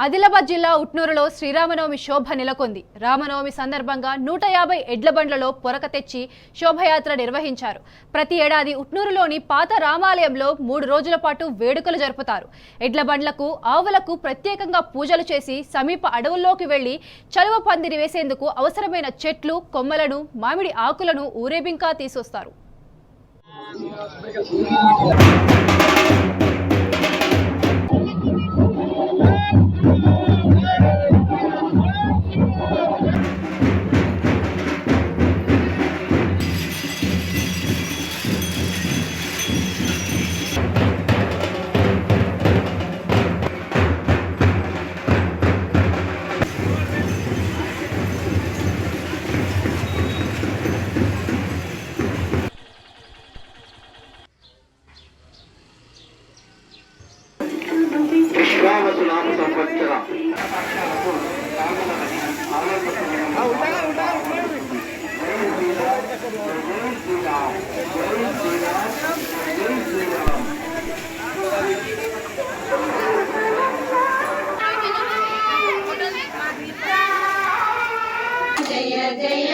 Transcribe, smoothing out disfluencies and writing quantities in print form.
ఆదిలాబాద్ జిల్లా ఉట్నూరులో శ్రీరామనవమి శోభ నెలకొంది. రామనవమి సందర్భంగా 150 ఎడ్ల బండ్లలో పొరక తెచ్చి శోభయాత్ర నిర్వహించారు. ప్రతి ఏడాది ఉట్నూరులోని పాత రామాలయంలో 3 రోజుల పాటు వేడుకలు జరుపుతారు. ఎడ్ల బండ్లకు ఆవులకు ప్రత్యేకంగా పూజలు చేసి సమీప అడవుల్లోకి వెళ్లి చలువ పందిరి వేసేందుకు అవసరమైన చెట్లు కొమ్మలను మామిడి ఆకులను ఊరేగింపుగా తీసుకొస్తారు. జయ జయ